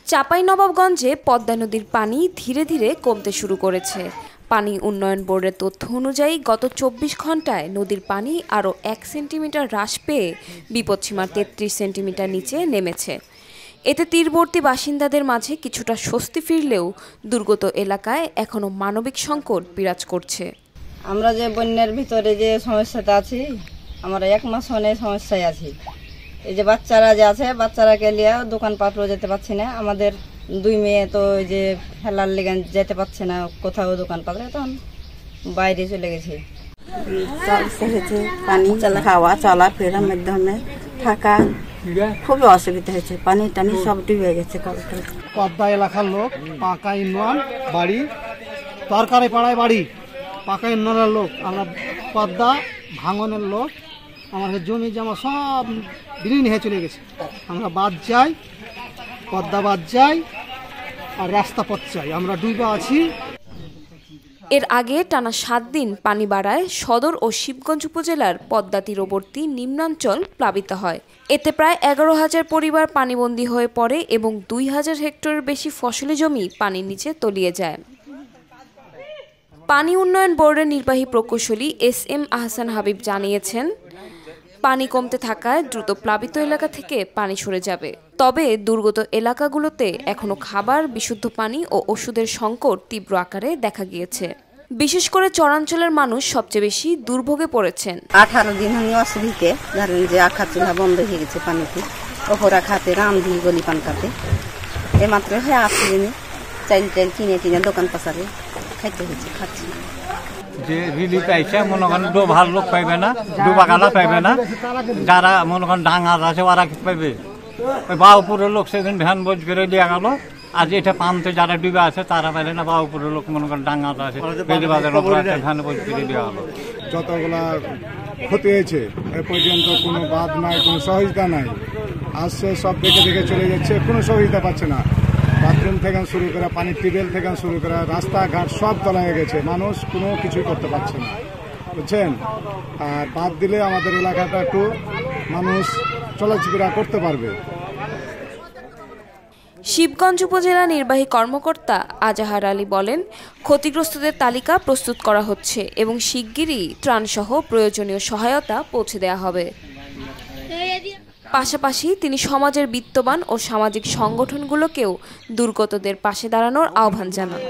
চাঁপাইনবাবগঞ্জে পদ্মা নদীর পানি ধীরে ধীরে কমতে শুরু করেছে। পানি উন্নয়ন বোর্ডের তথ্য অনুযায়ী গত ২৪ ঘন্টায় নদীর পানি আরও ১ সেন্টিমিটার হ্রাস পেয়ে বিপদসীমার ৩৩ সেন্টিমিটার নিচে নেমেছে। এতে তীরবর্তী বাসিন্দাদের মাঝে কিছুটা স্বস্তি ফিরলেও দুর্গত এলাকায় এখনো মানবিক সংকট বিরাজ করছে। আমরা যে বন্যার ভিতরে যে সমস্যাটা আছি, আমরা ১ মাস অনেক সমস্যায় আছি। এই যে বাচ্চারা যে আছে, বাচ্চারাকে নিয়ে দোকানপাটও যেতে পারছি না। আমাদের 2 মেয়ে তো ওই যে খেলার লেগে যেতে পারছে না কোথাও দোকানপাটে, তখন বাইরে চলে গেছে। পানি খাওয়া চলাফেরার মাধ্যমে থাকা খুবই অসুবিধা হয়েছে। পানি টানি সব ডুবে গেছে। পদ্মা এলাকার লোক, পাকা উন্নয়ন বাড়ি, তরকারি পাড়ায় বাড়ি, পাকা উন্নয়নের লোক। আমরা পদ্মা ভাঙনের লোক, আমাদের জমি জমা সব বিলীন হয়ে চলে গেছে। আমরা বাদ যাই, পদ্মা বাদ যাই, আর রাস্তা পথ চাই। আমরা ডুবে আছি। এর আগে টানা ৭ দিন পানি বাড়ায় সদর ও শিবগঞ্জ উপজেলার পদ্মা তীরবর্তী নিম্নাঞ্চল প্লাবিত হয়। এতে প্রায় ১১,০০০ পরিবার পানিবন্দী হয়ে পড়ে এবং ২,০০০ হেক্টরের বেশি ফসলি জমি পানির নিচে তলিয়ে যায়। পানি উন্নয়ন বোর্ডের নির্বাহী প্রকৌশলী SM আহসান হাবিব জানিয়েছেন, পানি কমতে থাকায় দ্রুত প্লাবিত এলাকা থেকে পানি সরে যাবে। তবে দুর্গত এলাকাগুলোতে এখনো খাবার, বিশুদ্ধ পানি ও ওষুধের সংকট তীব্র আকারে দেখা গিয়েছে। বিশেষ করে চরাঞ্চলের মানুষ সবচেয়ে বেশি দুর্ভোগে পড়েছেন। 18 দিন হয়নি অসুবিধে, ধরেন যে আখা চুলা বন্ধ হয়ে গেছে পানিতে, ওপরা খাতে রান্ধি গলি পান খাতে। এমাত্র আসছে দিনে চাইল টাইল কিনে দোকান পাশারে খাইতে হয়েছে, খাচ্ছি। যে রিলিফ আইসে মনে করেন ডোবার লোক পাইবে না, ডোবাগালা পাইবে না। যারা মনে করেন ডাঙার আছে ওরা কি পাইবে? ওই বাউপুরের লোক সেদিন ভ্যান বোঝ করে দিয়ে গেল। আজ এটা পাম্পে যারা ডুবে আছে তারা পাইলে না, বাউপুরের লোক মনে করেন ডাঙার আছে বেদিবাজার ভ্যান বোঝ করে দেওয়া হলো। যতগুলা ক্ষতি হয়েছে এ পর্যন্ত কোনো বাদ নাই, কোনো সহযোগিতা নাই। আসছে সব দেখে চলে যাচ্ছে, কোনো সহযোগিতা পাচ্ছে না। বাথরুম থেকে শুরু করে, পানির টিউবওয়েল থেকে শুরু করে, রাস্তাঘাট সব তলায় গেছে। মানুষ কোনো কিছুই করতে পারছে না, বুঝছেন। আর বাদ দিলে আমাদের এলাকাটা একটু মানুষ চলাফেরা করতে পারবে। শিবগঞ্জ উপজেলা নির্বাহী কর্মকর্তা আজাহার আলী বলেন, ক্ষতিগ্রস্তদের তালিকা প্রস্তুত করা হচ্ছে এবং শিগগিরই ত্রাণসহ প্রয়োজনীয় সহায়তা পৌঁছে দেওয়া হবে। পাশাপাশি তিনি সমাজের বিত্তবান ও সামাজিক সংগঠনগুলোকেও দুর্গতদের পাশে দাঁড়ানোর আহ্বান জানান।